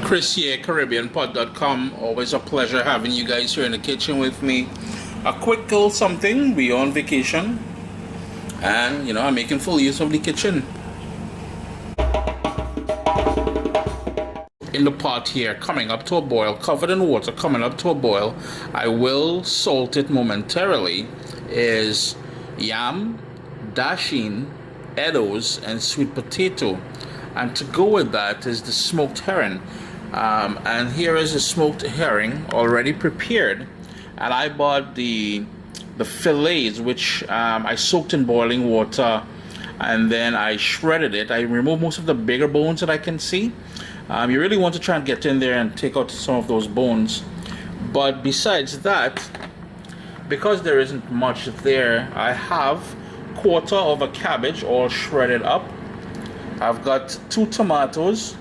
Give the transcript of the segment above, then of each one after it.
Chris here, CaribbeanPod.com. Always a pleasure having you guys here in the kitchen with me. A quick little something. We on vacation, and I'm making full use of the kitchen. In the pot here, coming up to a boil, covered in water, coming up to a boil. I will salt it momentarily. Is yam, dasheen, eddos, and sweet potato. And to go with that is the smoked herring. And here is the smoked herring already prepared. And I bought the fillets, which I soaked in boiling water, and then I shredded it. I removed most of the bigger bones that I can see. You really want to try and get in there and take out some of those bones. But besides that, because there isn't much there, I have quarter of a cabbage all shredded up. I've got 2 tomatoes.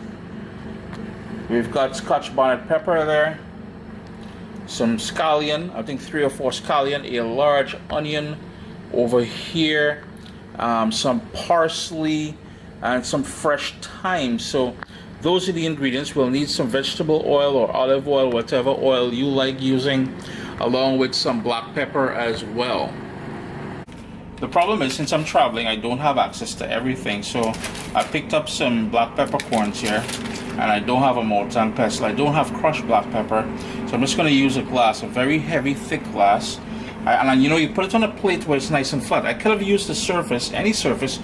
We've got Scotch bonnet pepper there. Some scallion, I think 3 or 4 scallion, a large onion over here, some parsley, and some fresh thyme. So those are the ingredients. We'll need some vegetable oil or olive oil, whatever oil you like using, along with some black pepper as well. The problem is, since I'm traveling, I don't have access to everything, so I picked up some black peppercorns here, and I don't have a mortar and pestle. I don't have crushed black pepper, so I'm just going to use a glass, a very heavy, thick glass. You put it on a plate where it's nice and flat. I could have used the surface, any surface,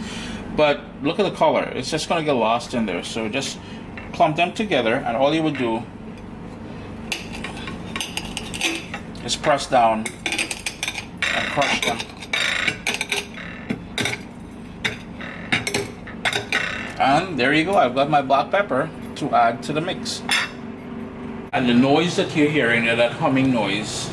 but look at the color. It's just going to get lost in there. So just clump them together, and all you would do is press down and crush them. And there you go, I've got my black pepper to add to the mix. And the noise that you're hearing, that humming noise,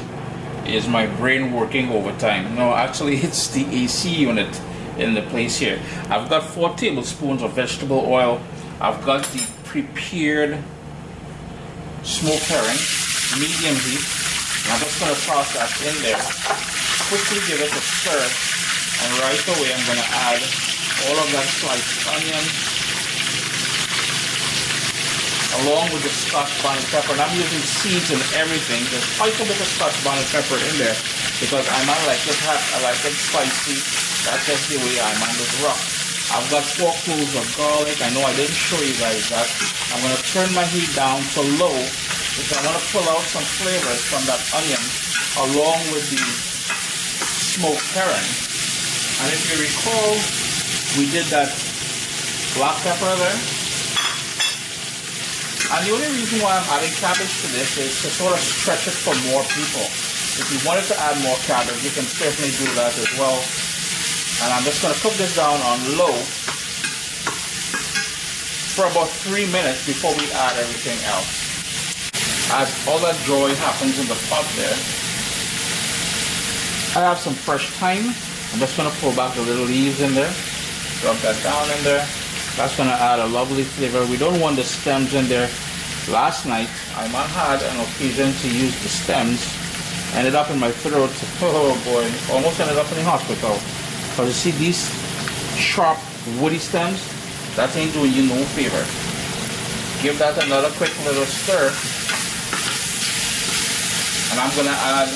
is my brain working overtime. No, actually it's the AC unit in the place here. I've got 4 tablespoons of vegetable oil. I've got the prepared smoked herring, medium heat. And I'm just going to toss that in there. Quickly give it a stir. And right away I'm going to add all of that sliced onion, along with the Scotch bonnet pepper. And I'm using seeds and everything. There's quite a bit of Scotch bonnet pepper in there because I might like it hot, I like it spicy. That's just the way I'm on this rock. I've got 4 cloves of garlic. I know I didn't show you guys that. I'm going to turn my heat down to low because I want to pull out some flavors from that onion along with the smoked herring. And if you recall, we did that black pepper there. And the only reason why I'm adding cabbage to this is to sort of stretch it for more people. If you wanted to add more cabbage, you can certainly do that as well. And I'm just going to cook this down on low for about 3 minutes before we add everything else. As all that drawing happens in the pot there, I have some fresh thyme. I'm just going to pull back the little leaves in there. Drop that down in there. That's going to add a lovely flavor. We don't want the stems in there. Last night, I might had an occasion to use the stems. Ended up in my throat. Oh boy, almost ended up in the hospital. Because you see these sharp, woody stems, that ain't doing you no favor. Give that another quick little stir. And I'm going to add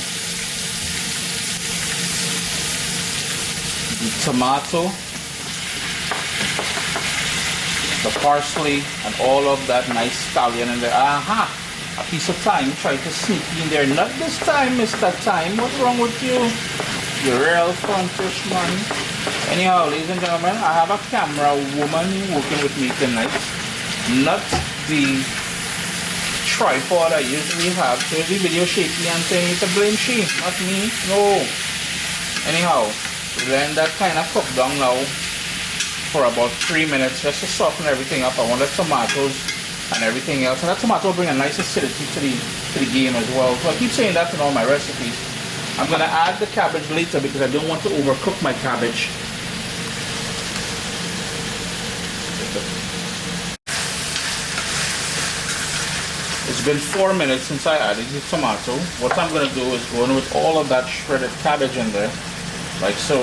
the tomato, the parsley, and all of that nice scallion in there. Aha! A piece of thyme tried to sneak in there. Not this time, Mr. Thyme. What's wrong with you? You're real frontish, man. Anyhow, ladies and gentlemen, I have a camera woman working with me tonight. Not the tripod I usually have. So if the video shaky and saying it's a blame she, not me. No. Anyhow, then that kind of cooked down now for about 3 minutes just to soften everything up. I want the tomatoes and everything else, and that tomato will bring a nice acidity to the game as well. So I keep saying that in all my recipes. I'm going to add the cabbage later because I don't want to overcook my cabbage. It's been 4 minutes since I added the tomato. What I'm going to do is go in with all of that shredded cabbage in there, like so.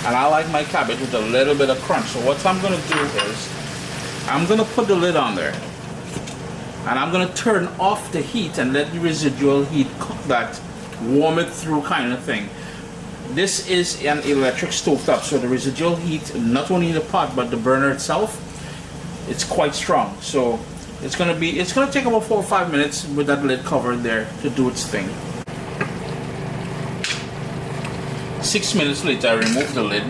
And I like my cabbage with a little bit of crunch. So what I'm going to do is, I'm going to put the lid on there. And I'm gonna turn off the heat and let the residual heat cook that, warm it through kind of thing. This is an electric stovetop, so the residual heat, not only in the pot but the burner itself, it's quite strong. So it's gonna take about 4 or 5 minutes with that lid covered there to do its thing. 6 minutes later, I removed the lid,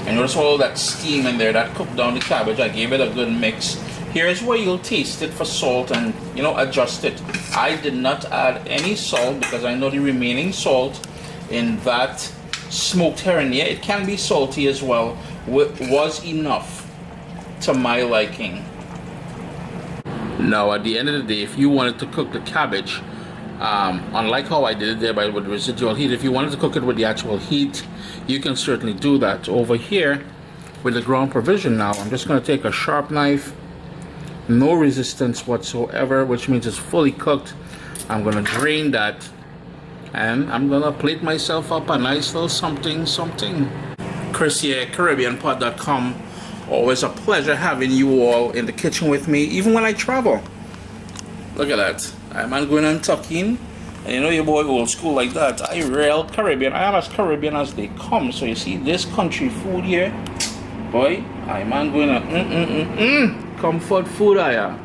and notice all that steam in there that cooked down the cabbage. I gave it a good mix. Here's where you'll taste it for salt and, you know, adjust it. I did not add any salt because I know the remaining salt in that smoked herring, yeah, it can be salty as well, was enough to my liking. Now at the end of the day, if you wanted to cook the cabbage, unlike how I did it there with residual heat, if you wanted to cook it with the actual heat, you can certainly do that. Over here with the ground provision now, I'm just going to take a sharp knife, no resistance whatsoever, which means it's fully cooked. I'm going to drain that, and I'm going to plate myself up a nice little something. Chris here, CaribbeanPot.com. Always a pleasure having you all in the kitchen with me, even when I travel. Look at that. I'm going and tucking. And you know your boy old school like that. I real Caribbean. I am as Caribbean as they come. So you see this country food here. Boy, I'm going to comfort food I am.